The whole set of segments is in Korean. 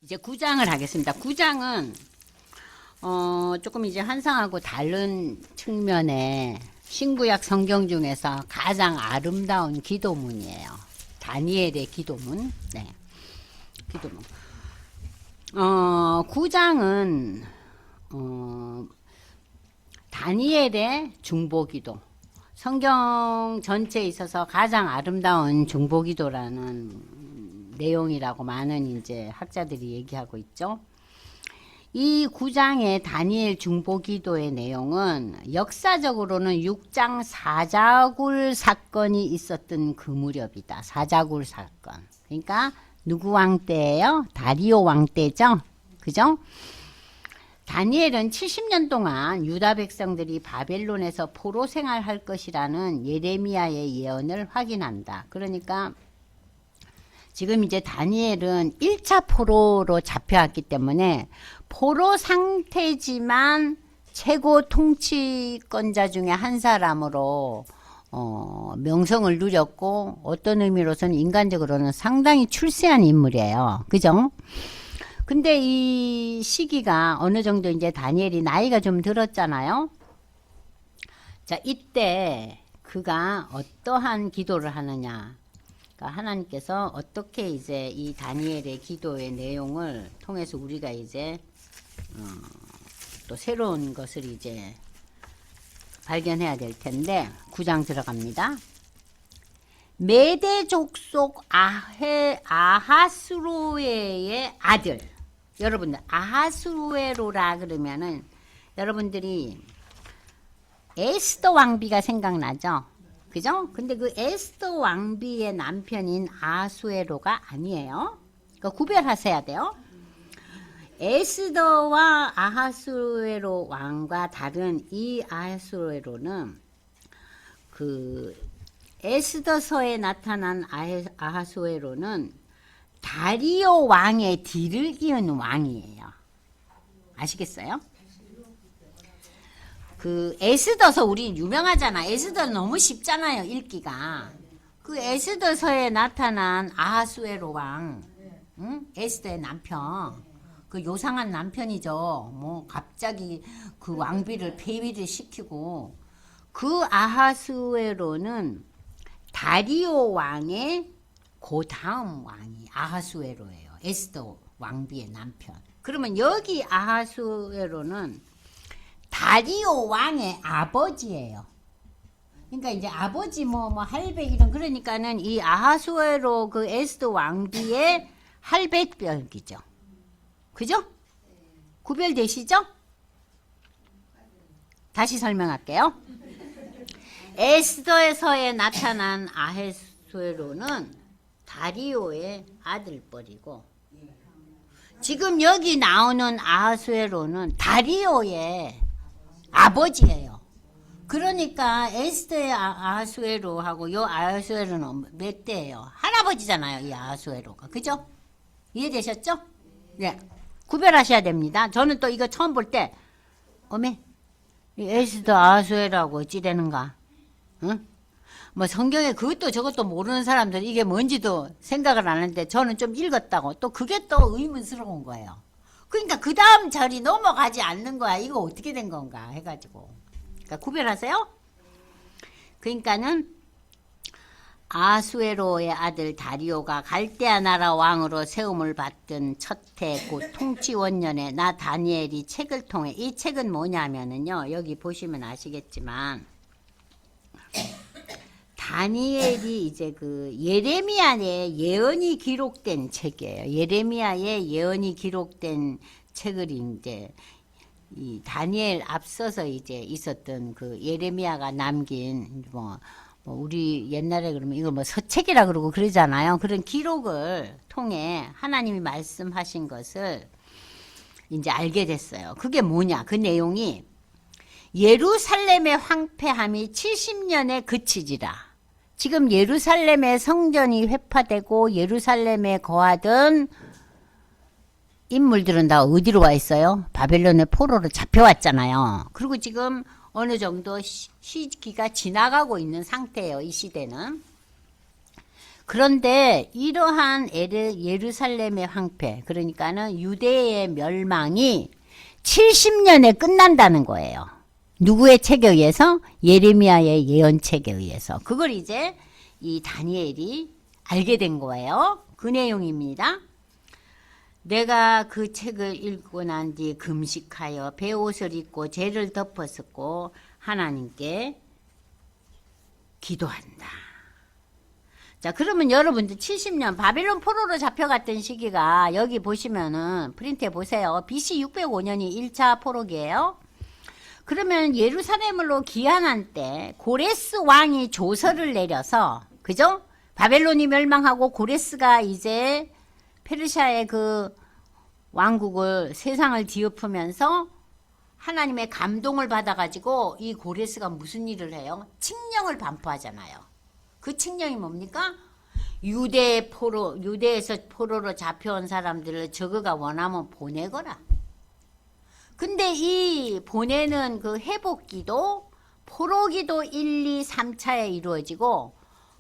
이제 9장을 하겠습니다. 9장은 조금 이제 한상하고 다른 측면의 신구약 성경 중에서 가장 아름다운 기도문이에요. 다니엘의 기도문. 네. 기도문. 9장은 다니엘의 중보기도. 성경 전체에 있어서 가장 아름다운 중보기도라는 내용이라고 많은 이제 학자들이 얘기하고 있죠. 이 9장의 다니엘 중보기도의 내용은 역사적으로는 6장 사자굴 사건이 있었던 그 무렵이다. 사자굴 사건. 그러니까 누구 왕 때예요? 다리오 왕 때죠. 그죠? 다니엘은 70년 동안 유다 백성들이 바벨론에서 포로 생활할 것이라는 예레미야의 예언을 확인한다. 그러니까 지금 이제 다니엘은 1차 포로로 잡혀왔기 때문에 포로 상태지만 최고 통치권자 중에 한 사람으로 명성을 누렸고 어떤 의미로서는 인간적으로는 상당히 출세한 인물이에요. 그죠? 근데 이 시기가 어느 정도 이제 다니엘이 나이가 좀 들었잖아요. 자, 이때 그가 어떠한 기도를 하느냐. 그러니까 하나님께서 어떻게 이제 이 다니엘의 기도의 내용을 통해서 우리가 이제 또 새로운 것을 이제 발견해야 될 텐데 9장 들어갑니다. 메대 족속 아하스로에의 아들. 여러분들 아하스로에로라 그러면은 여러분들이 에스더 왕비가 생각나죠? 그죠? 근데 그 에스더 왕비의 남편인 아하수에로가 아니에요. 그러니까 구별하셔야 돼요. 에스더와 아하수에로 왕과 다른 이 아하수에로는 그 에스더서에 나타난 아하수에로는 다리오 왕의 뒤를 이은 왕이에요. 아시겠어요? 그 에스더서 우리 유명하잖아. 에스더는 너무 쉽잖아요. 읽기가. 그 에스더서에 나타난 아하수에로 왕, 응? 에스더의 남편. 그 요상한 남편이죠. 뭐 갑자기 그 왕비를 폐위를 시키고 그 아하수에로는 다리오 왕의 그 다음 왕이 아하수에로예요. 에스더 왕비의 남편. 그러면 여기 아하수에로는 다리오 왕의 아버지예요. 그러니까 이제 아버지 뭐 할배 이런 그러니까는 이 아하수에로 그 에스더 왕비의 할배벽이죠. 그죠? 구별되시죠? 다시 설명할게요. 에스더에서에 나타난 아하수에로는 다리오의 아들뻘이고 지금 여기 나오는 아하수에로는 다리오의 아버지예요. 그러니까 에스더의 아하수에로하고 요 아하수에로는 몇 대예요? 할아버지잖아요. 이 아하수에로가. 그죠? 이해되셨죠? 네. 구별하셔야 됩니다. 저는 또 이거 처음 볼 때 어메 에스더 아하수에로하고 어찌 되는가? 응? 뭐 성경에 그것도 저것도 모르는 사람들 이게 뭔지도 생각을 안 하는데 저는 좀 읽었다고 또 그게 또 의문스러운 거예요. 그러니까 그 다음 절이 넘어가지 않는 거야. 이거 어떻게 된 건가 해가지고. 그러니까 구별하세요. 그러니까는 아수에로의 아들 다리오가 갈대아 나라 왕으로 세움을 받던 첫해 곧 통치 원년에 나 다니엘이 책을 통해 이 책은 뭐냐면은요. 여기 보시면 아시겠지만 다니엘이 이제 그 예레미야의 예언이 기록된 책이에요. 예레미야의 예언이 기록된 책을 이제 이 다니엘 앞서서 이제 있었던 그 예레미야가 남긴 뭐 우리 옛날에 그러면 이걸 뭐 서책이라 그러고 그러잖아요. 그런 기록을 통해 하나님이 말씀하신 것을 이제 알게 됐어요. 그게 뭐냐? 그 내용이 예루살렘의 황폐함이 70년에 그치지라. 지금 예루살렘의 성전이 회파되고 예루살렘에 거하던 인물들은 다 어디로 와 있어요? 바벨론의 포로로 잡혀왔잖아요. 그리고 지금 어느 정도 시기가 지나가고 있는 상태예요. 이 시대는. 그런데 이러한 예루살렘의 황폐, 그러니까는 유대의 멸망이 70년에 끝난다는 거예요. 누구의 책에 의해서? 예레미야의 예언책에 의해서. 그걸 이제 이 다니엘이 알게 된 거예요. 그 내용입니다. 내가 그 책을 읽고 난 뒤 금식하여 베옷을 입고 죄를 덮었고 하나님께 기도한다. 자, 그러면 여러분들 70년 바벨론 포로로 잡혀갔던 시기가 여기 보시면은 프린트해 보세요. BC 605년이 1차 포로기예요. 그러면 예루살렘으로 귀환한 때 고레스 왕이 조서를 내려서, 그죠? 바벨론이 멸망하고 고레스가 이제 페르시아의 그 왕국을 세상을 뒤엎으면서 하나님의 감동을 받아가지고 이 고레스가 무슨 일을 해요? 칙령을 반포하잖아요. 그 칙령이 뭡니까? 유대에서 포로로 잡혀온 사람들을 저거가 원하면 보내거라. 근데 이 보내는 그 회복기도 포로기도 1, 2, 3차에 이루어지고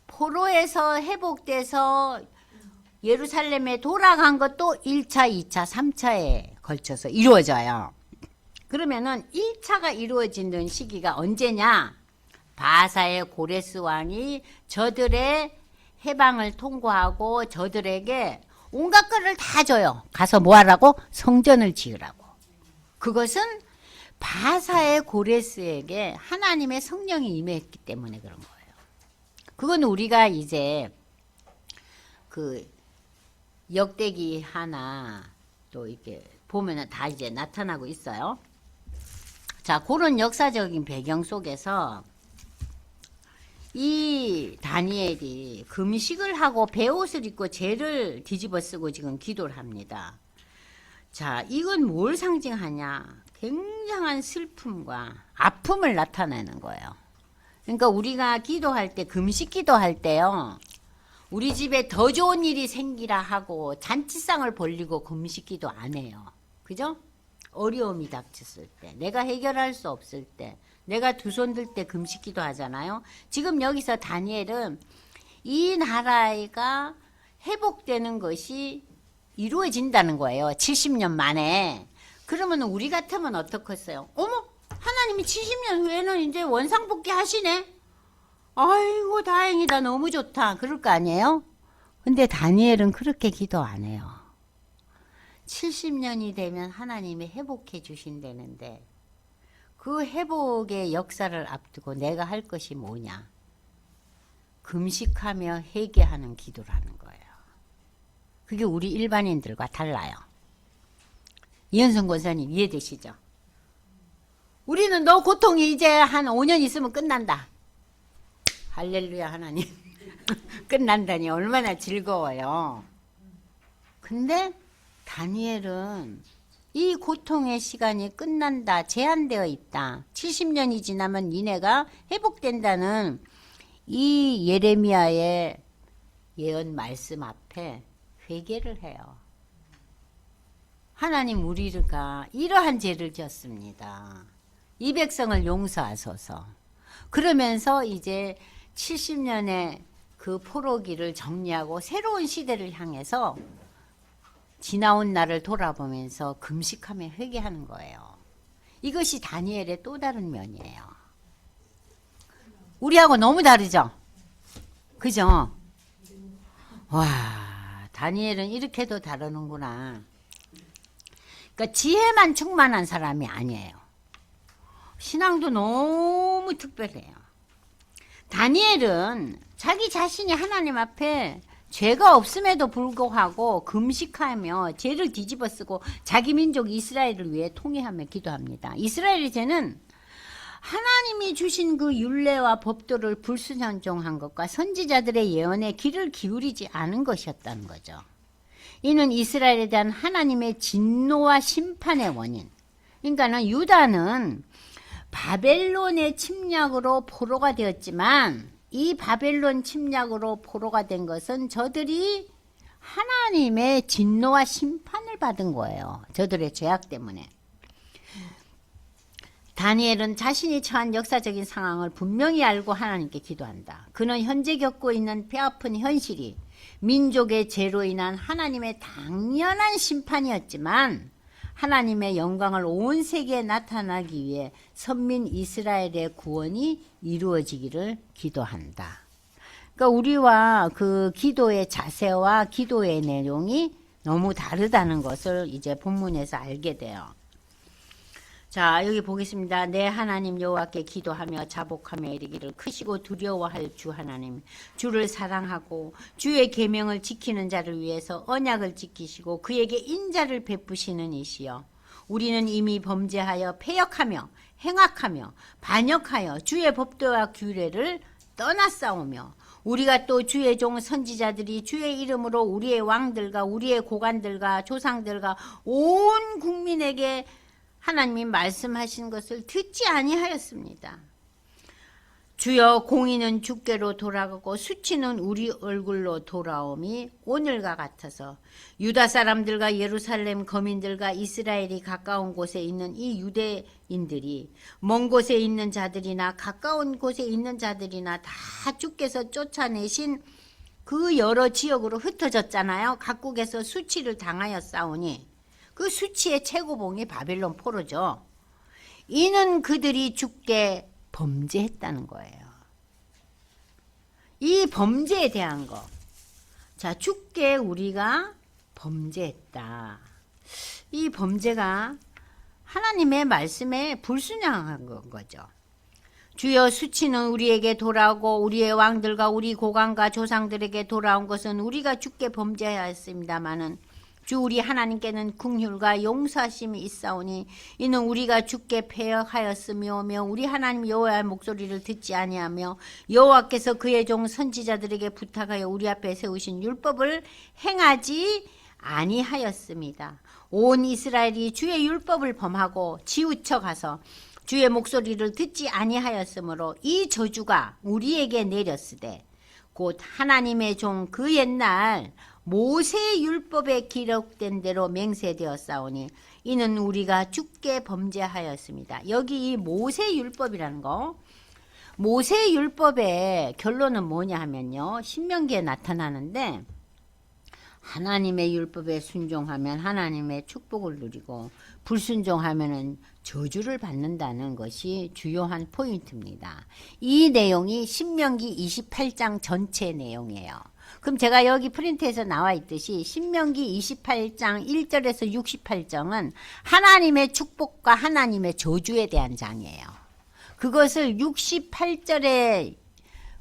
포로에서 회복돼서 예루살렘에 돌아간 것도 1차, 2차, 3차에 걸쳐서 이루어져요. 그러면은 1차가 이루어지는 시기가 언제냐? 바사의 고레스 왕이 저들의 해방을 통과하고 저들에게 온갖 것을 다 줘요. 가서 뭐 하라고? 성전을 지으라고. 그것은 바사의 고레스에게 하나님의 성령이 임했기 때문에 그런 거예요. 그건 우리가 이제 그 역대기 하나 또 이렇게 보면은 다 이제 나타나고 있어요. 자, 그런 역사적인 배경 속에서 이 다니엘이 금식을 하고 베옷을 입고 죄를 뒤집어 쓰고 지금 기도를 합니다. 자, 이건 뭘 상징하냐? 굉장한 슬픔과 아픔을 나타내는 거예요. 그러니까 우리가 기도할 때, 금식 기도할 때요, 우리 집에 더 좋은 일이 생기라 하고 잔치상을 벌리고 금식 기도 안 해요. 그죠? 어려움이 닥쳤을 때, 내가 해결할 수 없을 때, 내가 두 손 들 때 금식 기도 하잖아요. 지금 여기서 다니엘은 이 나라가 회복되는 것이 이루어진다는 거예요. 70년 만에. 그러면 우리 같으면 어떻겠어요? 어머, 하나님이 70년 후에는 이제 원상복귀 하시네. 아이고 다행이다, 너무 좋다, 그럴 거 아니에요? 근데 다니엘은 그렇게 기도 안 해요. 70년이 되면 하나님이 회복해 주신다는데 그 회복의 역사를 앞두고 내가 할 것이 뭐냐? 금식하며 회개하는 기도를 하는 거예요. 그게 우리 일반인들과 달라요. 이현성 권사님 이해되시죠? 우리는 너 고통이 이제 한 5년 있으면 끝난다. 할렐루야 하나님. 끝난다니 얼마나 즐거워요. 근데 다니엘은 이 고통의 시간이 끝난다, 제한되어 있다, 70년이 지나면 니네가 회복된다는 이 예레미야의 예언 말씀 앞에 회개를 해요. 하나님, 우리가 이러한 죄를 지었습니다. 이 백성을 용서하소서. 그러면서 이제 70년의 그 포로기를 정리하고 새로운 시대를 향해서 지나온 날을 돌아보면서 금식하며 회개하는 거예요. 이것이 다니엘의 또 다른 면이에요. 우리하고 너무 다르죠? 그죠? 와, 다니엘은 이렇게도 다루는구나. 그러니까 지혜만 충만한 사람이 아니에요. 신앙도 너무 특별해요. 다니엘은 자기 자신이 하나님 앞에 죄가 없음에도 불구하고 금식하며 죄를 뒤집어 쓰고 자기 민족 이스라엘을 위해 통회하며 기도합니다. 이스라엘의 죄는 하나님이 주신 그 율례와 법도를 불순종한 것과 선지자들의 예언에 귀를 기울이지 않은 것이었다는 거죠. 이는 이스라엘에 대한 하나님의 진노와 심판의 원인. 그러니까는 유다는 바벨론의 침략으로 포로가 되었지만 이 바벨론 침략으로 포로가 된 것은 저들이 하나님의 진노와 심판을 받은 거예요. 저들의 죄악 때문에. 다니엘은 자신이 처한 역사적인 상황을 분명히 알고 하나님께 기도한다. 그는 현재 겪고 있는 뼈아픈 현실이 민족의 죄로 인한 하나님의 당연한 심판이었지만 하나님의 영광을 온 세계에 나타나기 위해 선민 이스라엘의 구원이 이루어지기를 기도한다. 그러니까 우리와 그 기도의 자세와 기도의 내용이 너무 다르다는 것을 이제 본문에서 알게 돼요. 자, 여기 보겠습니다. 내 하나님 여호와께 기도하며 자복하며 이르기를 크시고 두려워할 주 하나님, 주를 사랑하고 주의 계명을 지키는 자를 위해서 언약을 지키시고 그에게 인자를 베푸시는 이시여, 우리는 이미 범죄하여 패역하며 행악하며 반역하여 주의 법도와 규례를 떠났사오며 우리가 또 주의 종 선지자들이 주의 이름으로 우리의 왕들과 우리의 고관들과 조상들과 온 국민에게 하나님이 말씀하신 것을 듣지 아니하였습니다. 주여, 공의는 주께로 돌아가고 수치는 우리 얼굴로 돌아옴이 오늘과 같아서 유다 사람들과 예루살렘 거민들과 이스라엘이 가까운 곳에 있는 이 유대인들이 먼 곳에 있는 자들이나 가까운 곳에 있는 자들이나 다 주께서 쫓아내신 그 여러 지역으로 흩어졌잖아요. 각국에서 수치를 당하여 싸우니 그 수치의 최고봉이 바벨론 포로죠. 이는 그들이 주께 범죄했다는 거예요. 이 범죄에 대한 거. 자, 주께 우리가 범죄했다. 이 범죄가 하나님의 말씀에 불순종한 거죠. 주여, 수치는 우리에게 돌아오고 우리의 왕들과 우리 고관과 조상들에게 돌아온 것은 우리가 주께 범죄하였습니다마는 주 우리 하나님께는 긍휼과 용서하심이 있사오니 이는 우리가 주께 패역하였으며 우리 하나님 여호와의 목소리를 듣지 아니하며 여호와께서 그의 종 선지자들에게 부탁하여 우리 앞에 세우신 율법을 행하지 아니하였습니다. 온 이스라엘이 주의 율법을 범하고 치우쳐 가서 주의 목소리를 듣지 아니하였으므로 이 저주가 우리에게 내렸으되 곧 하나님의 종 그 옛날 모세의 율법에 기록된 대로 맹세되었사오니 이는 우리가 주께 범죄하였습니다. 여기 이 모세 율법이라는 거, 모세 율법의 결론은 뭐냐 하면요, 신명기에 나타나는데 하나님의 율법에 순종하면 하나님의 축복을 누리고 불순종하면은 저주를 받는다는 것이 주요한 포인트입니다. 이 내용이 신명기 28장 전체 내용이에요. 그럼 제가 여기 프린트에서 나와 있듯이 신명기 28장 1절에서 68장은 하나님의 축복과 하나님의 저주에 대한 장이에요. 그것을 68절의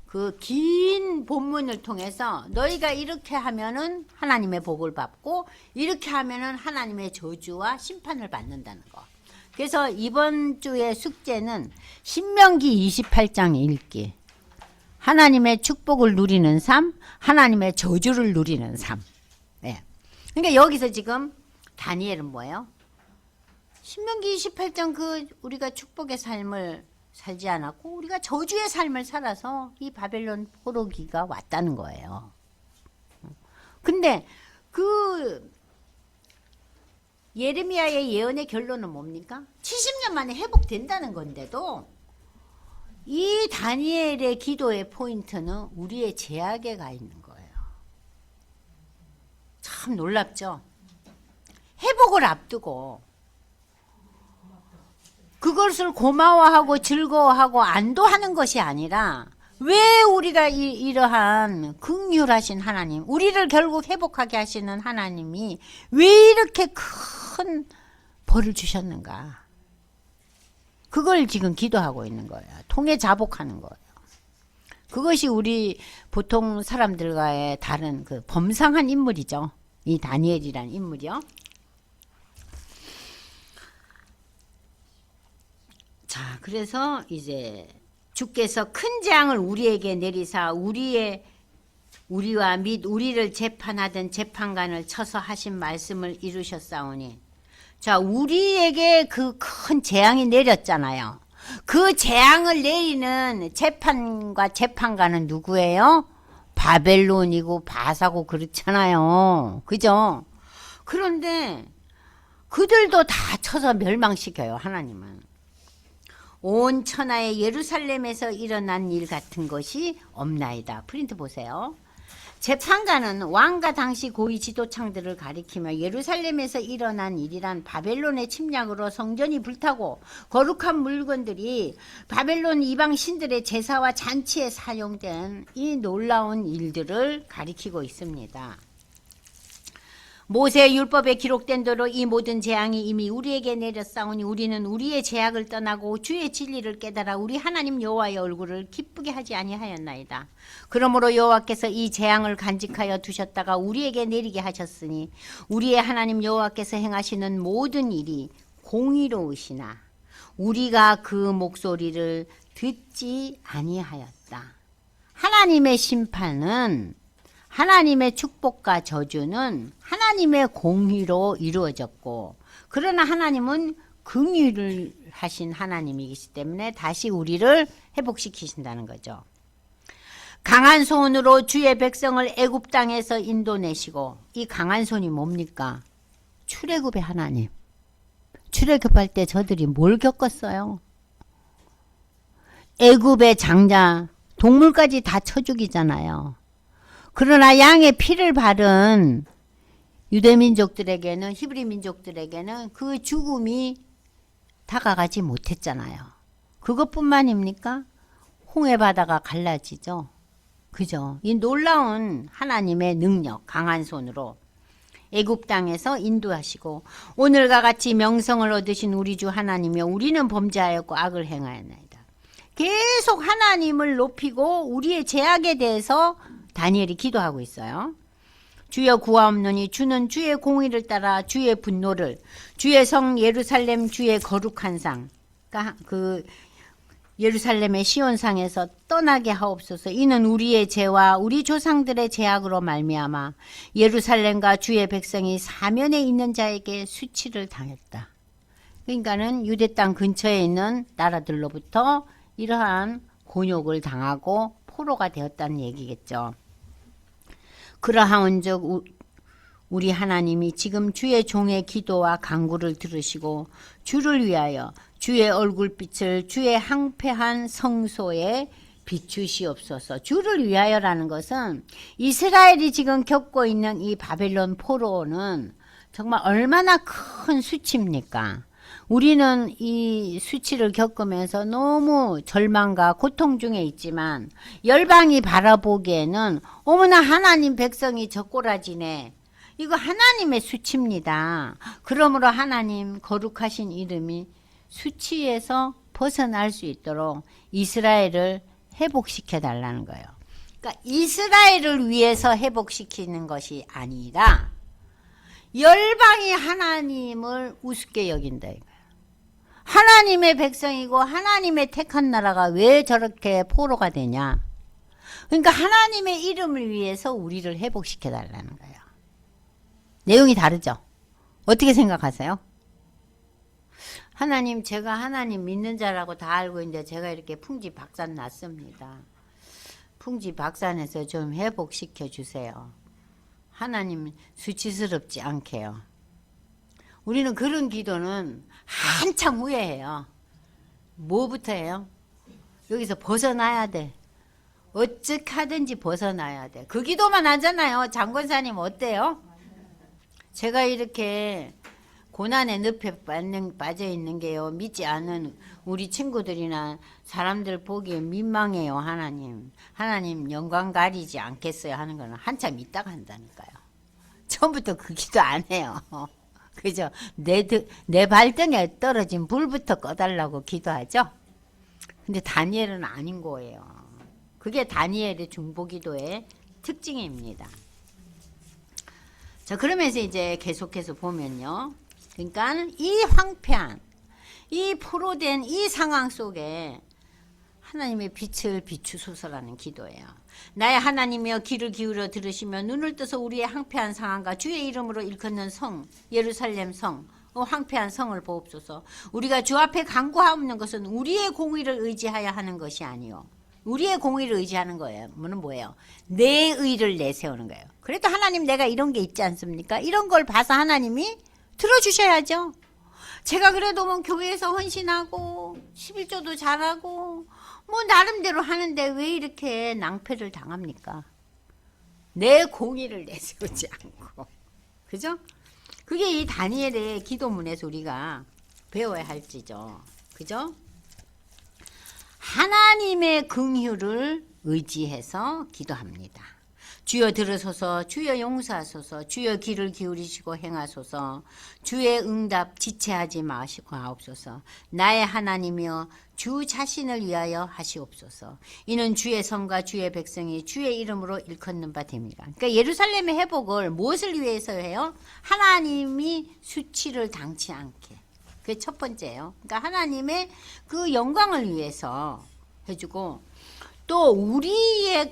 그 긴 본문을 통해서 너희가 이렇게 하면은 하나님의 복을 받고 이렇게 하면은 하나님의 저주와 심판을 받는다는 거. 그래서 이번 주의 숙제는 신명기 28장 읽기. 하나님의 축복을 누리는 삶, 하나님의 저주를 누리는 삶. 네. 그러니까 여기서 지금 다니엘은 뭐예요? 신명기 28장 그 우리가 축복의 삶을 살지 않았고 우리가 저주의 삶을 살아서 이 바벨론 포로기가 왔다는 거예요. 근데 그 예레미야의 예언의 결론은 뭡니까? 70년 만에 회복된다는 건데도 이 다니엘의 기도의 포인트는 우리의 제약에 가 있는 거예요. 참 놀랍죠? 회복을 앞두고 그것을 고마워하고 즐거워하고 안도하는 것이 아니라 왜 우리가 이러한 긍휼하신 하나님, 우리를 결국 회복하게 하시는 하나님이 왜 이렇게 큰 벌을 주셨는가? 그걸 지금 기도하고 있는 거예요. 통해 자복하는 거예요. 그것이 우리 보통 사람들과의 다른 그 범상한 인물이죠. 이 다니엘이라는 인물이요. 자, 그래서 이제 주께서 큰 재앙을 우리에게 내리사 우리와 및 우리를 재판하던 재판관을 쳐서 하신 말씀을 이루셨사오니, 자, 우리에게 그 큰 재앙이 내렸잖아요. 그 재앙을 내리는 재판과 재판관은 누구예요? 바벨론이고 바사고 그렇잖아요. 그죠? 그런데 그들도 다 쳐서 멸망시켜요, 하나님은. 온 천하의 예루살렘에서 일어난 일 같은 것이 없나이다. 프린트 보세요. 재판관은 왕과 당시 고위 지도창들을 가리키며 예루살렘에서 일어난 일이란 바벨론의 침략으로 성전이 불타고 거룩한 물건들이 바벨론 이방 신들의 제사와 잔치에 사용된 이 놀라운 일들을 가리키고 있습니다. 모세의 율법에 기록된 대로 이 모든 재앙이 이미 우리에게 내렸사오니 우리는 우리의 죄악을 떠나고 주의 진리를 깨달아 우리 하나님 여호와의 얼굴을 기쁘게 하지 아니하였나이다. 그러므로 여호와께서 이 재앙을 간직하여 두셨다가 우리에게 내리게 하셨으니 우리의 하나님 여호와께서 행하시는 모든 일이 공의로우시나 우리가 그 목소리를 듣지 아니하였다. 하나님의 심판은, 하나님의 축복과 저주는 하나님의 공의로 이루어졌고, 그러나 하나님은 긍휼을 하신 하나님이기 때문에 다시 우리를 회복시키신다는 거죠. 강한 손으로 주의 백성을 애굽 땅에서 인도내시고, 이 강한 손이 뭡니까? 출애굽의 하나님. 출애굽할 때 저들이 뭘 겪었어요? 애굽의 장자, 동물까지 다 쳐 죽이잖아요. 그러나 양의 피를 바른 유대민족들에게는, 히브리 민족들에게는 그 죽음이 다가가지 못했잖아요. 그것뿐만입니까? 홍해바다가 갈라지죠. 그죠? 이 놀라운 하나님의 능력, 강한 손으로 애굽 땅에서 인도하시고 오늘과 같이 명성을 얻으신 우리 주 하나님이여 우리는 범죄하였고 악을 행하였나이다. 계속 하나님을 높이고 우리의 죄악에 대해서 다니엘이 기도하고 있어요. 주여 구하옵노니 주는 주의 공의를 따라 주의 분노를 주의 성 예루살렘 주의 거룩한 상, 그러니까 그 예루살렘의 시온상에서 떠나게 하옵소서. 이는 우리의 죄와 우리 조상들의 죄악으로 말미암아 예루살렘과 주의 백성이 사면에 있는 자에게 수치를 당했다. 그러니까는 유대 땅 근처에 있는 나라들로부터 이러한 곤욕을 당하고 포로가 되었다는 얘기겠죠. 그러하온즉 우리 하나님이 지금 주의 종의 기도와 간구를 들으시고 주를 위하여 주의 얼굴빛을 주의 황폐한 성소에 비추시옵소서. 주를 위하여라는 것은 이스라엘이 지금 겪고 있는 이 바벨론 포로는 정말 얼마나 큰 수치입니까? 우리는 이 수치를 겪으면서 너무 절망과 고통 중에 있지만 열방이 바라보기에는 어머나 하나님 백성이 젓고라지네. 이거 하나님의 수치입니다. 그러므로 하나님 거룩하신 이름이 수치에서 벗어날 수 있도록 이스라엘을 회복시켜 달라는 거예요. 그러니까 이스라엘을 위해서 회복시키는 것이 아니라 열방이 하나님을 우습게 여긴다 이거예요. 하나님의 백성이고 하나님의 택한 나라가 왜 저렇게 포로가 되냐. 그러니까 하나님의 이름을 위해서 우리를 회복시켜 달라는 거예요. 내용이 다르죠? 어떻게 생각하세요? 하나님, 제가 하나님 믿는 자라고 다 알고 있는데 제가 이렇게 풍지박산 났습니다. 풍지박산에서 좀 회복시켜 주세요. 하나님 수치스럽지 않게요. 우리는 그런 기도는 한참 후에 해요. 뭐부터 해요? 여기서 벗어나야 돼. 어떻게 하든지 벗어나야 돼. 그 기도만 하잖아요. 장권사님 어때요? 제가 이렇게 고난의 늪에 빠져 있는 게요. 믿지 않은 우리 친구들이나 사람들 보기에 민망해요. 하나님. 하나님 영광 가리지 않겠어요 하는 거는 한참 있다가 한다니까요. 처음부터 그 기도 안 해요. 그죠? 내 발등에 떨어진 불부터 꺼달라고 기도하죠. 근데 다니엘은 아닌 거예요. 그게 다니엘의 중보기도의 특징입니다. 자, 그러면서 이제 계속해서 보면요. 그러니까 이 황폐한, 이 포로된 이 상황 속에 하나님의 빛을 비추소서라는 기도예요. 나의 하나님이여 귀를 기울여 들으시며 눈을 떠서 우리의 황폐한 상황과 주의 이름으로 일컫는 성, 예루살렘 성, 황폐한 성을 보옵소서. 우리가 주 앞에 간구하옵는 것은 우리의 공의를 의지하여 하는 것이 아니요. 우리의 공의를 의지하는 거예요. 뭐예요? 내 의를 내세우는 거예요. 그래도 하나님 내가 이런 게 있지 않습니까? 이런 걸 봐서 하나님이 들어주셔야죠. 제가 그래도 뭐 교회에서 헌신하고 11조도 잘하고 뭐 나름대로 하는데 왜 이렇게 낭패를 당합니까? 내 공의를 내세우지 않고. 그죠? 그게 이 다니엘의 기도문에서 우리가 배워야 할지죠. 그죠? 하나님의 긍휼을 의지해서 기도합니다. 주여 들으소서, 주여 용서하소서, 주여 귀를 기울이시고 행하소서, 주의 응답 지체하지 마옵소서. 나의 하나님이여 주 자신을 위하여 하시옵소서. 이는 주의 성과 주의 백성이 주의 이름으로 일컫는 바 됩니다. 그러니까 예루살렘의 회복을 무엇을 위해서 해요? 하나님이 수치를 당치 않게. 그게 첫 번째예요. 그러니까 하나님의 그 영광을 위해서 해주고, 또 우리의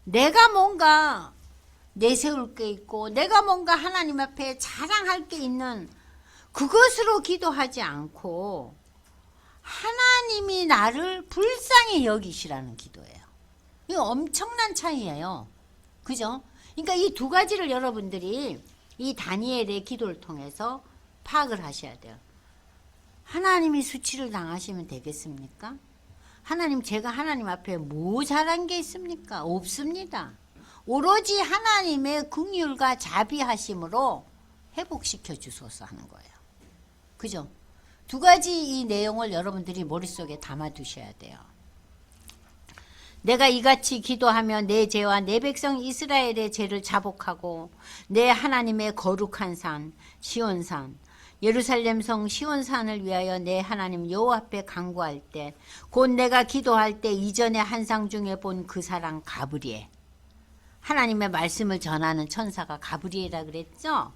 내가 뭔가 내세울 게 있고 내가 뭔가 하나님 앞에 자랑할 게 있는 그것으로 기도하지 않고 하나님이 나를 불쌍히 여기시라는 기도예요. 이거 엄청난 차이예요. 그죠? 그러니까 이 두 가지를 여러분들이 이 다니엘의 기도를 통해서 파악을 하셔야 돼요. 하나님이 수치를 당하시면 되겠습니까? 하나님, 제가 하나님 앞에 뭐 잘한 게 있습니까? 없습니다. 오로지 하나님의 긍휼과 자비하심으로 회복시켜 주소서 하는 거예요. 그죠? 두 가지 이 내용을 여러분들이 머릿속에 담아 두셔야 돼요. 내가 이같이 기도하며 내 죄와 내 백성 이스라엘의 죄를 자복하고 내 하나님의 거룩한 산 시온산 예루살렘 성 시온산을 위하여 내 하나님 여호와 앞에 간구할 때 곧 내가 기도할 때 이전에 환상 중에 본 그 사람 가브리엘, 하나님의 말씀을 전하는 천사가 가브리엘이라 그랬죠.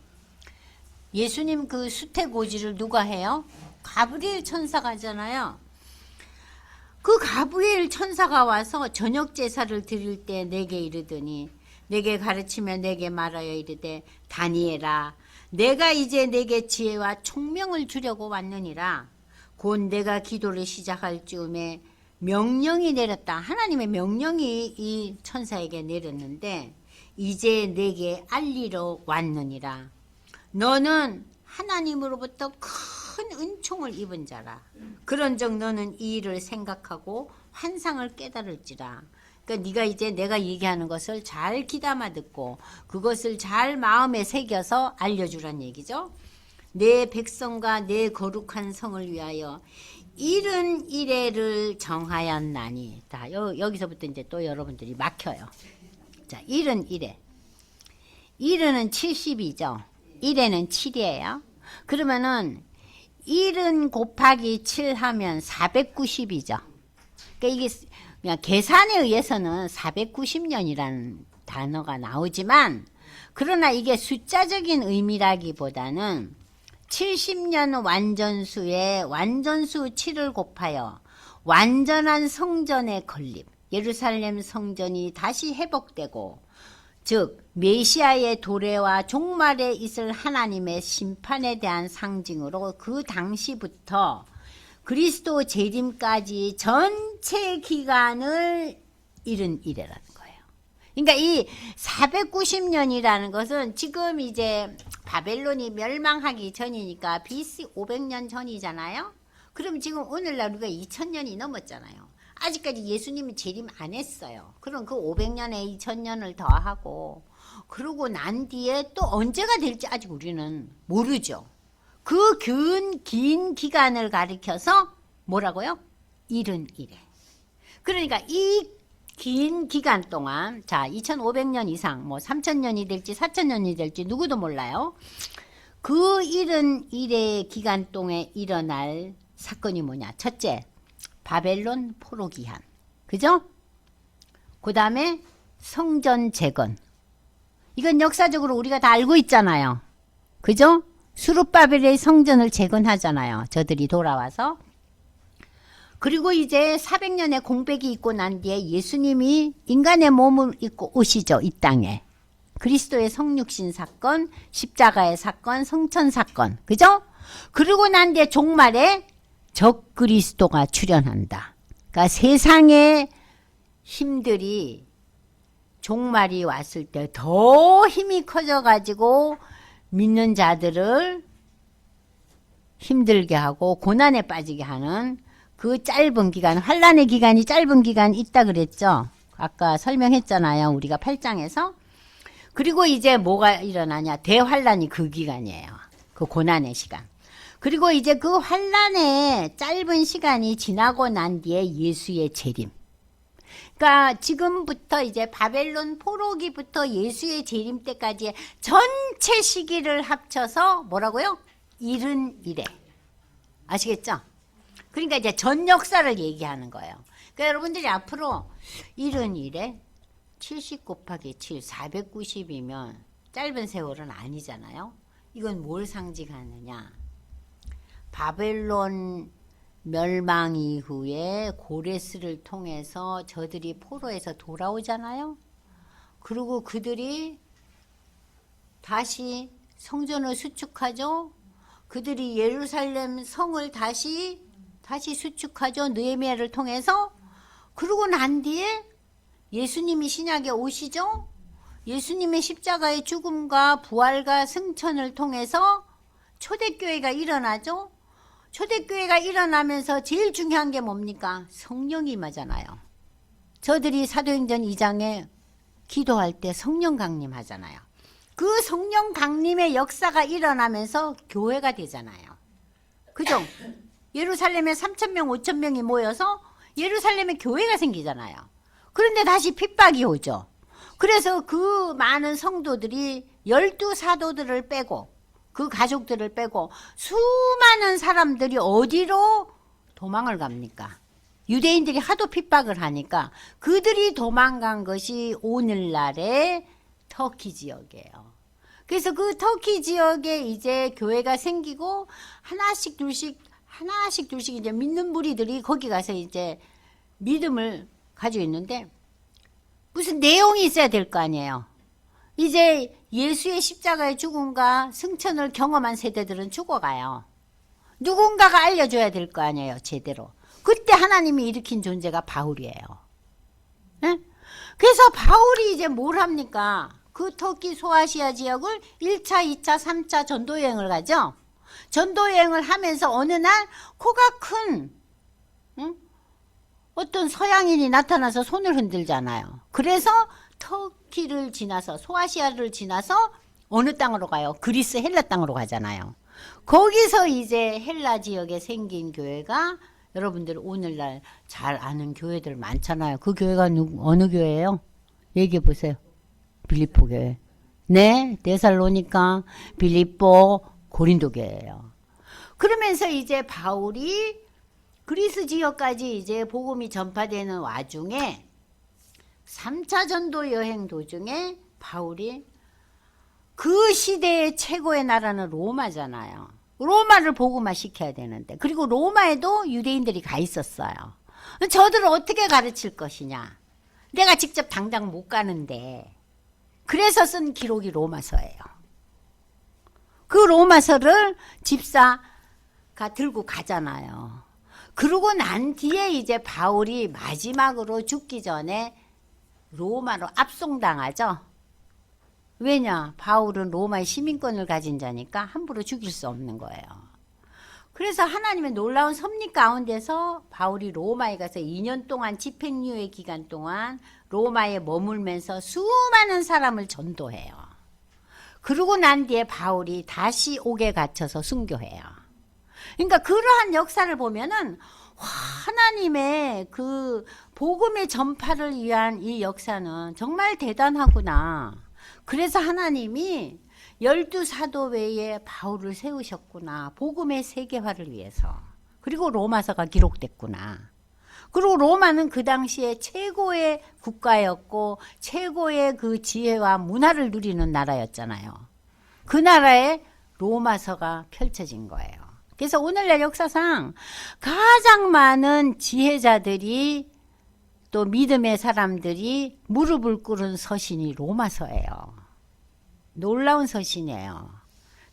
예수님 그 수태고지를 누가 해요? 가브리엘 천사가 하잖아요. 그 가브리엘 천사가 와서 저녁 제사를 드릴 때 내게 이르더니 내게 가르치며 내게 말하여 이르되 다니엘아 내가 이제 내게 지혜와 총명을 주려고 왔느니라. 곧 내가 기도를 시작할 즈음에 명령이 내렸다. 하나님의 명령이 이 천사에게 내렸는데 이제 내게 알리러 왔느니라. 너는 하나님으로부터 큰 은총을 입은 자라. 그런즉 너는 이 일을 생각하고 환상을 깨달을지라. 그러니까 네가 이제 내가 얘기하는 것을 잘 귀담아 듣고 그것을 잘 마음에 새겨서 알려주란 얘기죠. 내 백성과 내 거룩한 성을 위하여 이른 이래를 정하였나니. 자, 여기서부터 이제 또 여러분들이 막혀요. 자, 이른 이래. 이른은 70이죠. 이래는 7이에요. 그러면은 이른 곱하기 7 하면 490이죠. 그러니까 이게 그냥 계산에 의해서는 490년이라는 단어가 나오지만 그러나 이게 숫자적인 의미라기보다는 70년 완전수에 완전수 7을 곱하여 완전한 성전의 건립, 예루살렘 성전이 다시 회복되고 즉 메시아의 도래와 종말에 있을 하나님의 심판에 대한 상징으로 그 당시부터 그리스도 재림까지 전체 기간을 이른 이래라는 거예요. 그러니까 이 490년이라는 것은 지금 이제 바벨론이 멸망하기 전이니까 BC 500년 전이잖아요. 그럼 지금 오늘날 우리가 2000년이 넘었잖아요. 아직까지 예수님이 재림 안 했어요. 그럼 그 500년에 2000년을 더하고 그러고 난 뒤에 또 언제가 될지 아직 우리는 모르죠. 그 긴 기간을 가리켜서 뭐라고요? 이른 이래. 그러니까 이 긴 기간 동안 자 2500년 이상 뭐 3000년이 될지 4000년이 될지 누구도 몰라요. 그 이른 이래 기간 동안에 일어날 사건이 뭐냐? 첫째, 바벨론 포로 기한. 그죠? 그 다음에 성전 재건. 이건 역사적으로 우리가 다 알고 있잖아요. 그죠? 수룹바벨의 성전을 재건하잖아요. 저들이 돌아와서. 그리고 이제 400년의 공백이 있고 난 뒤에 예수님이 인간의 몸을 입고 오시죠. 이 땅에. 그리스도의 성육신 사건, 십자가의 사건, 성천 사건. 그죠? 그리고 난 뒤에 종말에 적그리스도가 출현한다. 그러니까 세상의 힘들이 종말이 왔을 때 더 힘이 커져가지고 믿는 자들을 힘들게 하고 고난에 빠지게 하는 그 짧은 기간, 환란의 기간이 짧은 기간 있다 그랬죠. 아까 설명했잖아요. 우리가 8장에서. 그리고 이제 뭐가 일어나냐. 대환란이 그 기간이에요. 그 고난의 시간. 그리고 이제 그 환란의 짧은 시간이 지나고 난 뒤에 예수의 재림. 그러니까 지금부터 이제 바벨론 포로기부터 예수의 재림 때까지의 전체 시기를 합쳐서 뭐라고요? 70일에. 아시겠죠? 그러니까 이제 전 역사를 얘기하는 거예요. 그러니까 여러분들이 앞으로 70일에 70 곱하기 7, 490이면 짧은 세월은 아니잖아요. 이건 뭘 상징하느냐? 바벨론 멸망 이후에 고레스를 통해서 저들이 포로에서 돌아오잖아요. 그리고 그들이 다시 성전을 수축하죠. 그들이 예루살렘 성을 다시 수축하죠. 느헤미야를 통해서. 그러고 난 뒤에 예수님이 신약에 오시죠. 예수님의 십자가의 죽음과 부활과 승천을 통해서 초대교회가 일어나죠. 초대교회가 일어나면서 제일 중요한 게 뭡니까? 성령이 임하잖아요. 저들이 사도행전 2장에 기도할 때 성령 강림하잖아요. 그 성령 강림의 역사가 일어나면서 교회가 되잖아요. 그죠? 예루살렘에 3,000명, 5,000명이 모여서 예루살렘에 교회가 생기잖아요. 그런데 다시 핍박이 오죠. 그래서 그 많은 성도들이 12사도들을 빼고 그 가족들을 빼고 수많은 사람들이 어디로 도망을 갑니까? 유대인들이 하도 핍박을 하니까 그들이 도망간 것이 오늘날의 터키 지역이에요. 그래서 그 터키 지역에 이제 교회가 생기고 하나씩 둘씩 이제 믿는 무리들이 거기 가서 이제 믿음을 가지고 있는데 무슨 내용이 있어야 될 거 아니에요. 이제 예수의 십자가의 죽음과 승천을 경험한 세대들은 죽어가요. 누군가가 알려줘야 될 거 아니에요. 제대로. 그때 하나님이 일으킨 존재가 바울이에요. 네? 그래서 바울이 이제 뭘 합니까? 그 터키 소아시아 지역을 1차, 2차, 3차 전도여행을 가죠. 전도여행을 하면서 어느 날 코가 큰 어떤 서양인이 나타나서 손을 흔들잖아요. 그래서 터키를 지나서 소아시아를 지나서 어느 땅으로 가요? 그리스 헬라 땅으로 가잖아요. 거기서 이제 헬라 지역에 생긴 교회가 여러분들 오늘날 잘 아는 교회들 많잖아요. 그 교회가 어느 교회예요? 얘기해 보세요. 빌립보 교회. 네, 데살로니가, 빌립보, 고린도 교회예요. 그러면서 이제 바울이 그리스 지역까지 이제 복음이 전파되는 와중에 3차 전도 여행 도중에 바울이 그 시대의 최고의 나라는 로마잖아요. 로마를 복음화 시켜야 되는데, 그리고 로마에도 유대인들이 가 있었어요. 저들을 어떻게 가르칠 것이냐. 내가 직접 당장 못 가는데, 그래서 쓴 기록이 로마서예요. 그 로마서를 집사가 들고 가잖아요. 그러고 난 뒤에 이제 바울이 마지막으로 죽기 전에 로마로 압송당하죠. 왜냐? 바울은 로마의 시민권을 가진 자니까 함부로 죽일 수 없는 거예요. 그래서 하나님의 놀라운 섭리 가운데서 바울이 로마에 가서 2년 동안 집행유예 기간 동안 로마에 머물면서 수많은 사람을 전도해요. 그러고 난 뒤에 바울이 다시 옥에 갇혀서 순교해요. 그러니까 그러한 역사를 보면은 하나님의 그 복음의 전파를 위한 이 역사는 정말 대단하구나. 그래서 하나님이 12사도 외에 바울을 세우셨구나. 복음의 세계화를 위해서. 그리고 로마서가 기록됐구나. 그리고 로마는 그 당시에 최고의 국가였고 최고의 그 지혜와 문화를 누리는 나라였잖아요. 그 나라에 로마서가 펼쳐진 거예요. 그래서 오늘날 역사상 가장 많은 지혜자들이 또 믿음의 사람들이 무릎을 꿇은 서신이 로마서예요. 놀라운 서신이에요.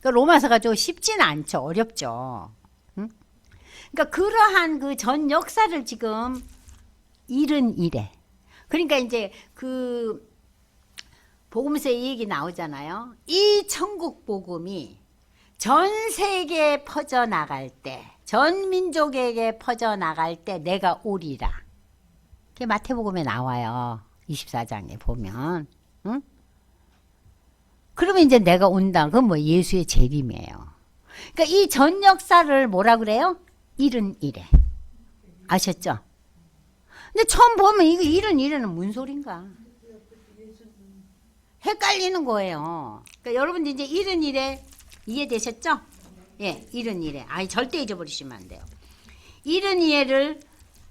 그러니까 로마서가 좀 쉽지는 않죠. 어렵죠. 응? 그러니까 그러한 그 전 역사를 지금 70일에. 그러니까 이제 그 복음서에 이 얘기 나오잖아요. 이 천국 복음이 전 세계에 퍼져나갈 때, 전 민족에게 퍼져나갈 때 내가 오리라. 그게 마태복음에 나와요. 24장에 보면. 응? 그러면 이제 내가 온다. 그건 뭐 예수의 재림이에요. 그러니까 이 전 역사를 뭐라 그래요? 일은 이래. 아셨죠? 근데 처음 보면 이거 일은 이래는 무슨 소린가? 헷갈리는 거예요. 그러니까 여러분들 이제 일은 이래 이해되셨죠? 예, 일은 이래. 아이 절대 잊어버리시면 안 돼요. 일은 이래를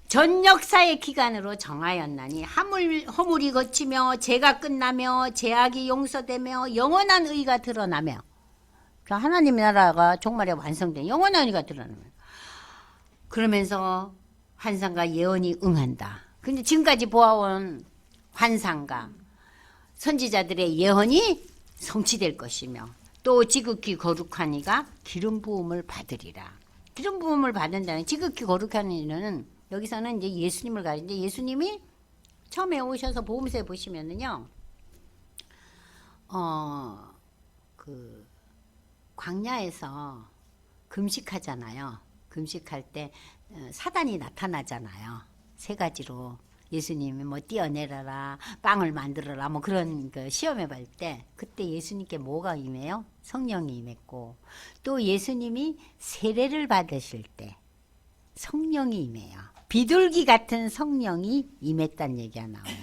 전 역사의 기간으로 정하였나니 허물이 거치며 죄가 끝나며 죄악이 용서되며 영원한 의가 드러나며 그러니까 하나님의 나라가 종말에 완성된 영원한 의가 드러나며 그러면서 환상과 예언이 응한다. 근데 지금까지 보아온 환상과 선지자들의 예언이 성취될 것이며 또 지극히 거룩한 이가 기름 부음을 받으리라. 기름 부음을 받는다는 지극히 거룩한 이는 여기서는 이제 예수님을 가리는데 예수님이 처음에 오셔서 복음서에 보시면은요, 그 광야에서 금식하잖아요. 금식할 때 사단이 나타나잖아요. 세 가지로 예수님이 뭐 띄어내려라, 빵을 만들어라, 뭐 그런 그 시험해 볼 때 그때 예수님께 뭐가 임해요? 성령이 임했고 또 예수님이 세례를 받으실 때 성령이 임해요. 비둘기 같은 성령이 임했다는 얘기가 나와요.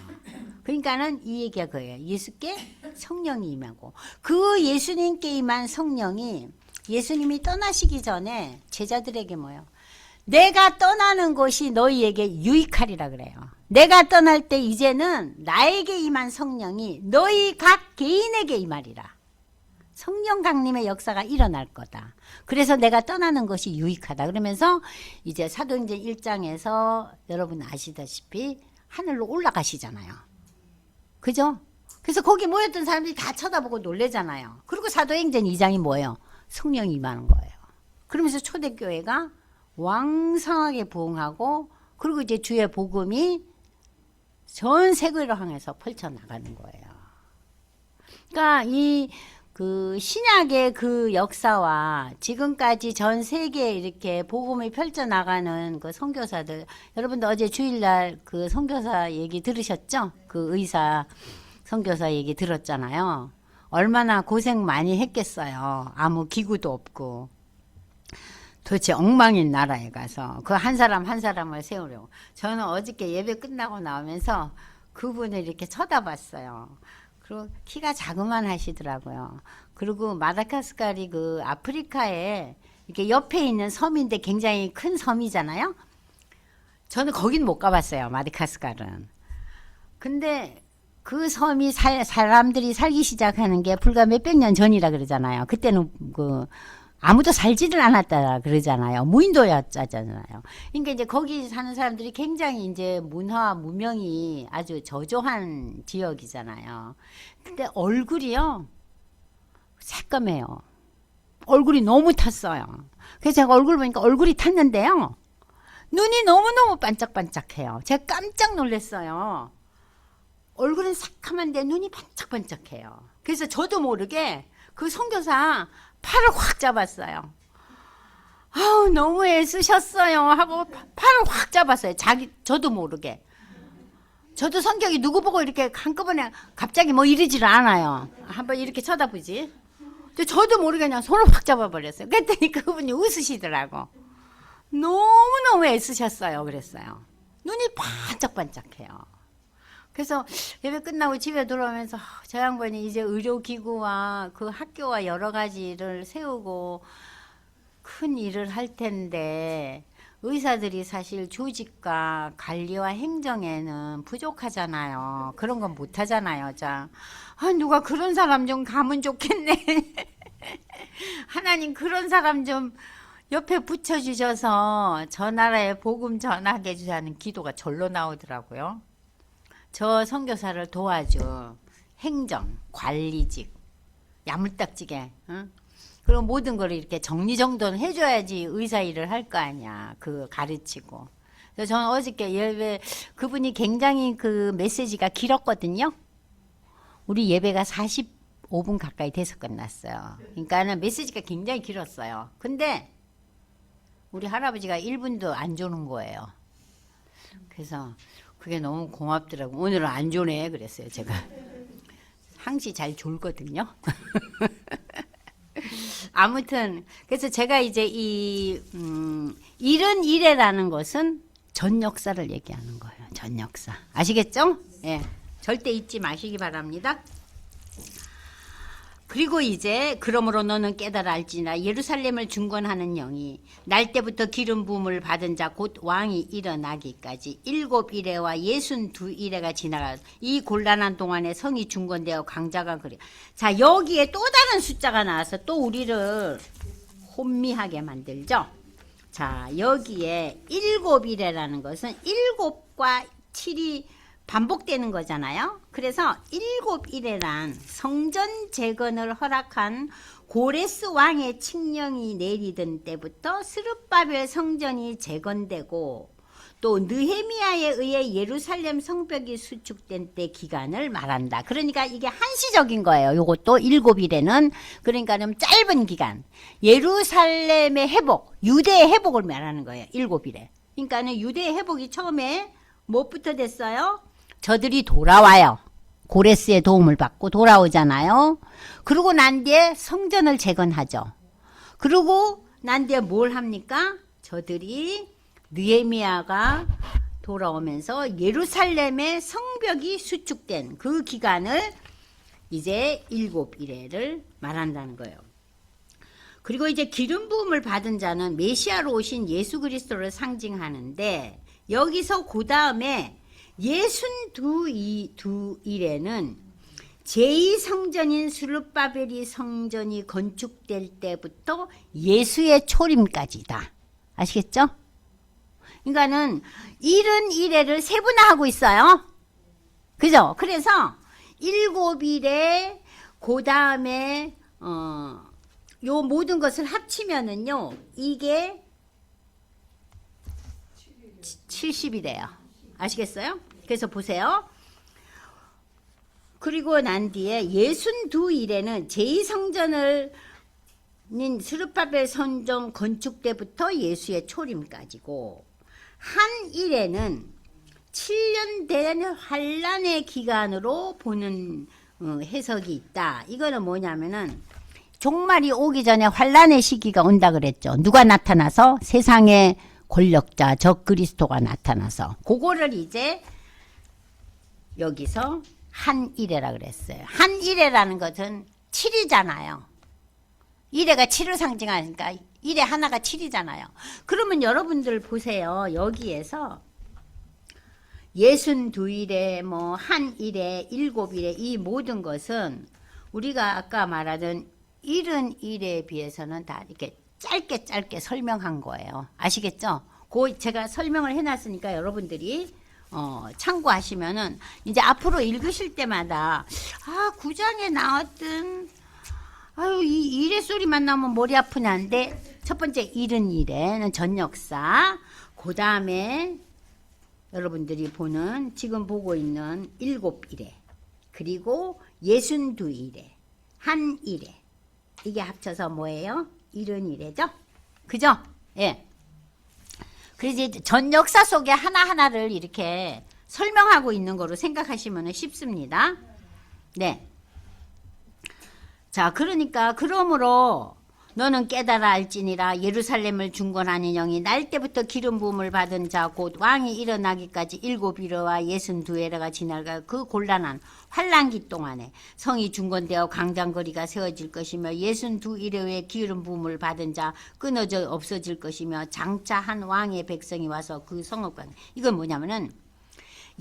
그러니까는 이 얘기가 그예요. 예수께 성령이 임하고 그 예수님께 임한 성령이 예수님이 떠나시기 전에 제자들에게 뭐예요? 내가 떠나는 것이 너희에게 유익하리라 그래요. 내가 떠날 때 이제는 나에게 임한 성령이 너희 각 개인에게 임하리라. 성령 강림의 역사가 일어날 거다. 그래서 내가 떠나는 것이 유익하다. 그러면서 이제 사도행전 1장에서 여러분 아시다시피 하늘로 올라가시잖아요. 그죠? 그래서 거기 모였던 사람들이 다 쳐다보고 놀래잖아요. 그리고 사도행전 2장이 뭐예요? 성령이 임하는 거예요. 그러면서 초대교회가 왕성하게 부흥하고 그리고 이제 주의 복음이 전 세계로 향해서 펼쳐나가는 거예요. 그러니까 그 신약의 그 역사와 지금까지 전 세계에 이렇게 복음이 펼쳐나가는 그 선교사들, 여러분들 어제 주일날 그 선교사 얘기 들으셨죠? 그 의사 선교사 얘기 들었잖아요. 얼마나 고생 많이 했겠어요. 아무 기구도 없고. 도대체 엉망인 나라에 가서 그 한 사람 한 사람을 세우려고. 저는 어저께 예배 끝나고 나오면서 그분을 이렇게 쳐다봤어요. 그리고 키가 자그만 하시더라고요. 그리고 마다가스카르이 그 아프리카에 이렇게 옆에 있는 섬인데 굉장히 큰 섬이잖아요. 저는 거긴 못 가봤어요. 마다가스카르는. 근데 그 섬이 사람들이 살기 시작하는 게 불과 몇백 년 전이라 그러잖아요. 그때는 그 아무도 살지를 않았다 그러잖아요. 무인도였잖아요. 그러니까 이제 거기 사는 사람들이 굉장히 이제 문화, 문명이 아주 저조한 지역이잖아요. 근데 얼굴이요, 새까매요. 얼굴이 너무 탔어요. 그래서 제가 얼굴 보니까 얼굴이 탔는데요. 눈이 너무너무 반짝반짝해요. 제가 깜짝 놀랐어요. 얼굴은 새카만데 눈이 반짝반짝해요. 그래서 저도 모르게 그 선교사 팔을 확 잡았어요. 아우 너무 애쓰셨어요 하고 팔을 확 잡았어요. 저도 모르게. 저도 성격이 누구 보고 이렇게 한꺼번에 갑자기 뭐 이러지를 않아요. 한번 이렇게 쳐다보지. 근데 저도 모르게 그냥 손을 확 잡아버렸어요. 그랬더니 그분이 웃으시더라고. 너무너무 애쓰셨어요 그랬어요. 눈이 반짝반짝해요. 그래서 예배 끝나고 집에 돌아오면서 저 양반이 이제 의료기구와 그 학교와 여러 가지를 세우고 큰 일을 할 텐데 의사들이 사실 조직과 관리와 행정에는 부족하잖아요. 그런 건 못하잖아요. 누가 그런 사람 좀 가면 좋겠네. 하나님 그런 사람 좀 옆에 붙여주셔서 저 나라에 복음 전하게 해주자는 기도가 절로 나오더라고요. 저 선교사를 도와줘. 행정, 관리직, 야물딱지게, 응? 그리고 모든 걸 이렇게 정리정돈 해줘야지 의사 일을 할 거 아니야. 그 가르치고. 그래서 저는 어저께 예배, 그분이 굉장히 그 메시지가 길었거든요. 우리 예배가 5분 가까이 돼서 끝났어요. 그러니까는 메시지가 굉장히 길었어요. 근데 우리 할아버지가 1분도 안 조는 거예요. 그래서 그게 너무 고맙더라고. 오늘은 안 조네 그랬어요. 제가 항시 잘 졸거든요. 아무튼 그래서 제가 이제 이 일은 이래라는 것은 전 역사를 얘기하는 거예요. 전 역사. 아시겠죠? 예. 절대 잊지 마시기 바랍니다. 그리고 이제 그러므로 너는 깨달아 알지니라 예루살렘을 중건하는 영이 날 때부터 기름 부음을 받은 자 곧 왕이 일어나기까지 7일에와 62일에가 지나가 이 곤란한 동안에 성이 중건되어 강자가 그래. 자, 여기에 또 다른 숫자가 나와서 또 우리를 혼미하게 만들죠. 자, 여기에 7일에라는 것은 7과 7이 반복되는 거잖아요. 그래서 7일에란 성전 재건을 허락한 고레스 왕의 칙령이 내리던 때부터 스룹바벨 성전이 재건되고 또 느헤미야에 의해 예루살렘 성벽이 수축된 때 기간을 말한다. 그러니까 이게 한시적인 거예요. 요것도 7일에는 그러니까는 짧은 기간. 예루살렘의 회복, 유대의 회복을 말하는 거예요. 7일에. 그러니까는 유대의 회복이 처음에 무엇부터 됐어요? 저들이 돌아와요. 고레스의 도움을 받고 돌아오잖아요. 그러고 난 뒤에 성전을 재건하죠. 그러고 난 뒤에 뭘 합니까? 저들이 느헤미야가 돌아오면서 예루살렘의 성벽이 수축된 그 기간을 이제 7일에를 말한다는 거예요. 그리고 이제 기름 부음을 받은 자는 메시아로 오신 예수 그리스도를 상징하는데 여기서 그 다음에 62일에는 제2성전인 스룹바벨이 성전이 건축될 때부터 예수의 초림까지다. 아시겠죠? 그러니까는 71회를 세분화하고 있어요. 그죠? 그래서 7일에 그 다음에 요 모든 것을 합치면은요 이게 70이래요. 아시겠어요? 그래서 보세요. 그리고 난 뒤에 62일에는 제2성전을 스룹바벨 성전 건축 때부터 예수의 초림까지고 한 일에는 7년 된 환란의 기간으로 보는 해석이 있다. 이거는 뭐냐면은 종말이 오기 전에 환란의 시기가 온다 그랬죠. 누가 나타나서? 세상의 권력자 적그리스도가 나타나서 그거를 이제 여기서 한일회라 그랬어요. 한일회라는 것은 7이잖아요. 일회가 7을 상징하니까 일회 하나가 7이잖아요. 그러면 여러분들 보세요. 여기에서 62일에 뭐 한일회, 7일에 이 모든 것은 우리가 아까 말하던 70일에 비해서는 다 이렇게 짧게 설명한 거예요. 아시겠죠? 그 제가 설명을 해놨으니까 여러분들이 참고하시면은 이제 앞으로 읽으실 때마다 9장에 나왔던 아유 이 일의 소리만 나오면 머리 아프냐인데 첫 번째 70일에는 전 역사, 그 다음에 여러분들이 보는 지금 보고 있는 7일에 그리고 62일에 한일에 이게 합쳐서 뭐예요? 70일이죠? 그죠? 예. 그래서 이제 전 역사 속에 하나하나를 이렇게 설명하고 있는 거로 생각하시면 쉽습니다. 네. 자, 그러니까 그러므로 너는 깨달아 알지니라 예루살렘을 중건하는 영이 날 때부터 기름 부음을 받은 자 곧 왕이 일어나기까지 7일과 62회가 지나가 그 곤란한 환란기 동안에 성이 중건되어 강장거리가 세워질 것이며 62일에 기름 부음을 받은 자 끊어져 없어질 것이며 장차 한 왕의 백성이 와서 그 성읍과 이건 뭐냐면은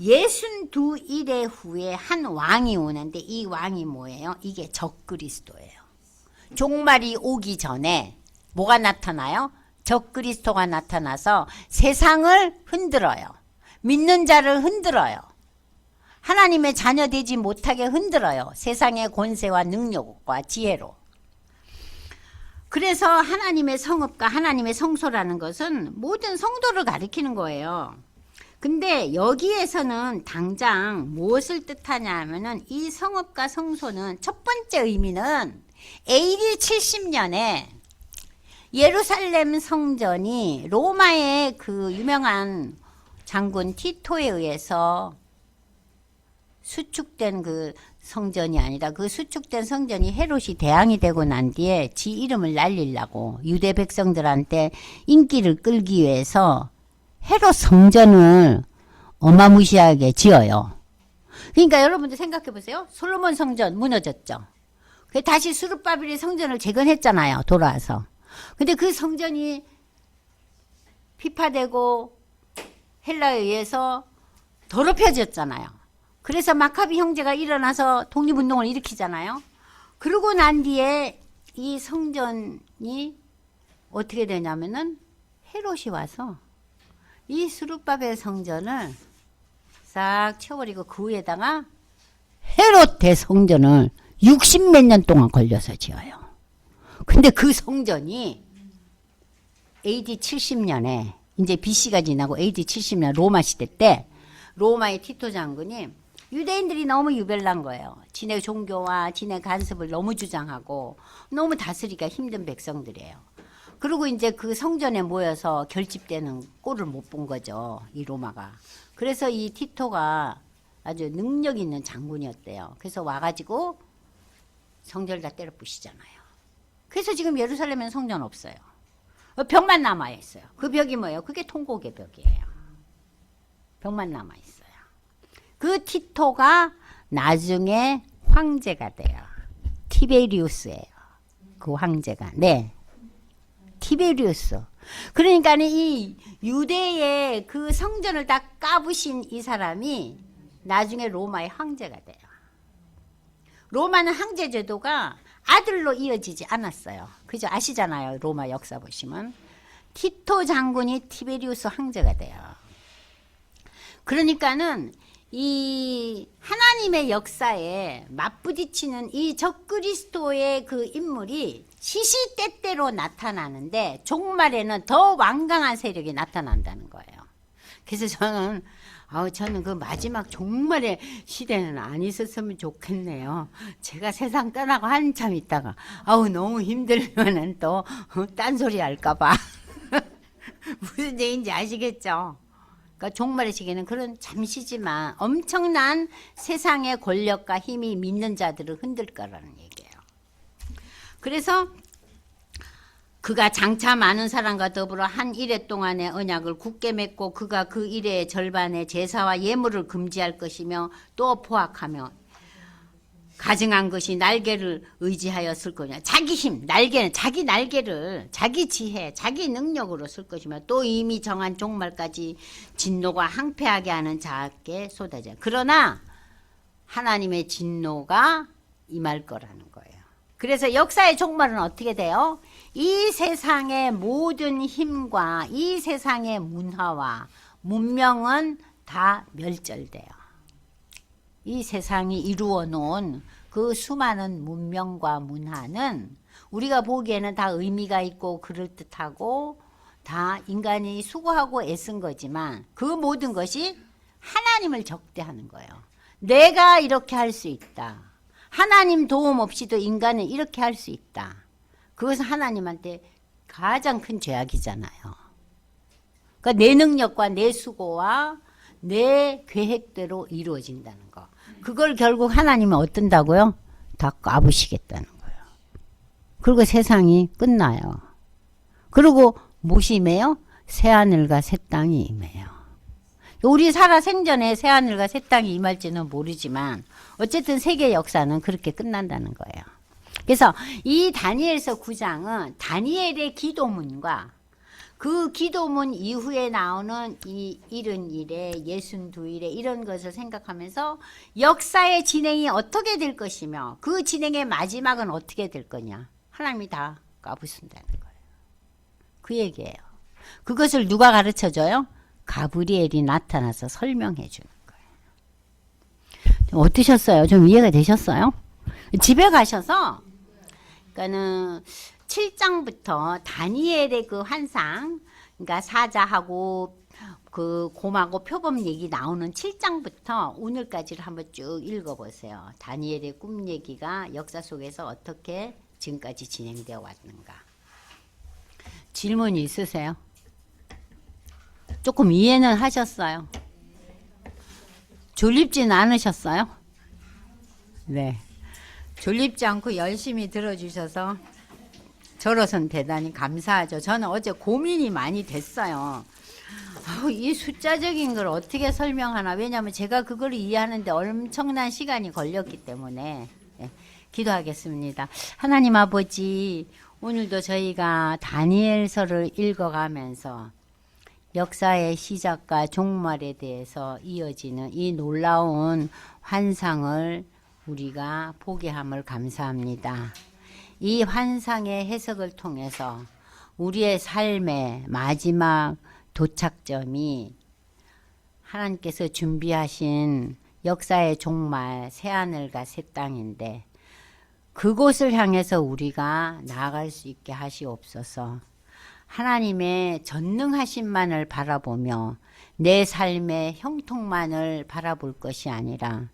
62일의 후에 한 왕이 오는데 이 왕이 뭐예요? 이게 적그리스도예요. 종말이 오기 전에 뭐가 나타나요? 적그리스도가 나타나서 세상을 흔들어요. 믿는 자를 흔들어요. 하나님의 자녀 되지 못하게 흔들어요. 세상의 권세와 능력과 지혜로. 그래서 하나님의 성읍과 하나님의 성소라는 것은 모든 성도를 가리키는 거예요. 근데 여기에서는 당장 무엇을 뜻하냐 하면은 이 성읍과 성소는 첫 번째 의미는 AD 70년에 예루살렘 성전이 로마의 그 유명한 장군 티토에 의해서 수축된 그 성전이 아니라 그 수축된 성전이 헤롯이 대왕이 되고 난 뒤에 지 이름을 날리려고 유대 백성들한테 인기를 끌기 위해서 헤롯 성전을 어마무시하게 지어요. 그러니까 여러분들 생각해 보세요. 솔로몬 성전 무너졌죠. 다시 스룹바벨이 성전을 재건했잖아요. 돌아와서. 근데 그 성전이 피파되고 헬라에 의해서 더럽혀졌잖아요. 그래서 마카비 형제가 일어나서 독립운동을 일으키잖아요. 그러고 난 뒤에 이 성전이 어떻게 되냐면은 헤롯이 와서 이 스룹바벨 성전을 싹 쳐버리고 그 위에다가 헤롯 대성전을 60몇 년 동안 걸려서 지어요. 근데 그 성전이 AD 70년에 이제 BC가 지나고 AD 70년 로마 시대 때 로마의 티토 장군이 유대인들이 너무 유별난 거예요. 지네 종교와 지네 간섭을 너무 주장하고 너무 다스리기가 힘든 백성들이에요. 그리고 이제 그 성전에 모여서 결집되는 꼴을 못 본 거죠. 이 로마가. 그래서 이 티토가 아주 능력 있는 장군이었대요. 그래서 와가지고 성전을 다 때려 부시잖아요. 그래서 지금 예루살렘에는 성전 없어요. 벽만 남아있어요. 그 벽이 뭐예요? 그게 통곡의 벽이에요. 벽만 남아있어요. 그 티토가 나중에 황제가 돼요. 티베리우스예요. 그 황제가. 네. 티베리우스. 그러니까 이 유대의 그 성전을 다 까부신 이 사람이 나중에 로마의 황제가 돼요. 로마는 황제 제도가 아들로 이어지지 않았어요. 그죠? 아시잖아요. 로마 역사 보시면. 티토 장군이 티베리우스 황제가 돼요. 그러니까는 이 하나님의 역사에 맞부딪히는 이 적그리스도의 그 인물이 시시때때로 나타나는데 종말에는 더 완강한 세력이 나타난다는 거예요. 그래서 저는 그 마지막 종말의 시대는 안 있었으면 좋겠네요. 제가 세상 떠나고 한참 있다가 너무 힘들면은 또 딴소리 할까봐 무슨 얘기인지 아시겠죠? 그러니까 종말의 시기는 그런 잠시지만 엄청난 세상의 권력과 힘이 믿는 자들을 흔들 거라는 얘기예요. 그래서 그가 장차 많은 사람과 더불어 한 일해 동안의 언약을 굳게 맺고 그가 그 일의 절반의 제사와 예물을 금지할 것이며 또 포악하며 가증한 것이 날개를 의지하여 쓸 거냐. 자기 힘, 날개는 자기 날개를 자기 지혜, 자기 능력으로 쓸 것이며 또 이미 정한 종말까지 진노가 항폐하게 하는 자에게 쏟아져. 그러나 하나님의 진노가 임할 거라는 거예요. 그래서 역사의 종말은 어떻게 돼요? 이 세상의 모든 힘과 이 세상의 문화와 문명은 다 멸절돼요. 이 세상이 이루어 놓은 그 수많은 문명과 문화는 우리가 보기에는 다 의미가 있고 그럴듯하고 다 인간이 수고하고 애쓴 거지만 그 모든 것이 하나님을 적대하는 거예요. 내가 이렇게 할 수 있다. 하나님 도움 없이도 인간은 이렇게 할 수 있다. 그것은 하나님한테 가장 큰 죄악이잖아요. 그러니까 내 능력과 내 수고와 내 계획대로 이루어진다는 거. 그걸 결국 하나님은 어떤다고요? 다 까부시겠다는 거예요. 그리고 세상이 끝나요. 그리고 무엇이 임해요? 새하늘과 새 땅이 임해요. 우리 살아 생전에 새하늘과 새 땅이 임할지는 모르지만 어쨌든 세계 역사는 그렇게 끝난다는 거예요. 그래서 이 다니엘서 9장은 다니엘의 기도문과 그 기도문 이후에 나오는 이 70일에 62일에 이런 것을 생각하면서 역사의 진행이 어떻게 될 것이며 그 진행의 마지막은 어떻게 될 거냐. 하나님이 다 까부순다는 거예요. 그 얘기예요. 그것을 누가 가르쳐줘요? 가브리엘이 나타나서 설명해 주는 거예요. 어떠셨어요? 좀 이해가 되셨어요? 집에 가셔서 그러니까는 7장부터 다니엘의 그 환상, 그러니까 사자하고 그 곰하고 표범 얘기 나오는 7장부터 오늘까지를 한번 쭉 읽어보세요. 다니엘의 꿈 얘기가 역사 속에서 어떻게 지금까지 진행되어 왔는가. 질문 있으세요? 조금 이해는 하셨어요? 졸립진 않으셨어요? 네. 졸립지 않고 열심히 들어주셔서 저로선 대단히 감사하죠. 저는 어제 고민이 많이 됐어요. 이 숫자적인 걸 어떻게 설명하나. 왜냐하면 제가 그걸 이해하는데 엄청난 시간이 걸렸기 때문에. 네, 기도하겠습니다. 하나님 아버지, 오늘도 저희가 다니엘서를 읽어가면서 역사의 시작과 종말에 대해서 이어지는 이 놀라운 환상을 우리가 보게 함을 감사합니다. 이 환상의 해석을 통해서 우리의 삶의 마지막 도착점이 하나님께서 준비하신 역사의 종말 새하늘과 새 땅인데 그곳을 향해서 우리가 나아갈 수 있게 하시옵소서. 하나님의 전능하심만을 바라보며 내 삶의 형통만을 바라볼 것이 아니라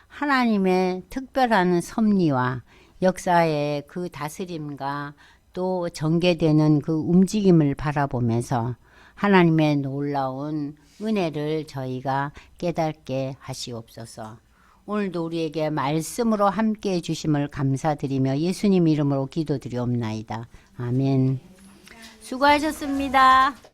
하나님의 특별한 섭리와 역사의 그 다스림과 또 전개되는 그 움직임을 바라보면서 하나님의 놀라운 은혜를 저희가 깨닫게 하시옵소서. 오늘도 우리에게 말씀으로 함께 해주심을 감사드리며 예수님 이름으로 기도드리옵나이다. 아멘. 수고하셨습니다.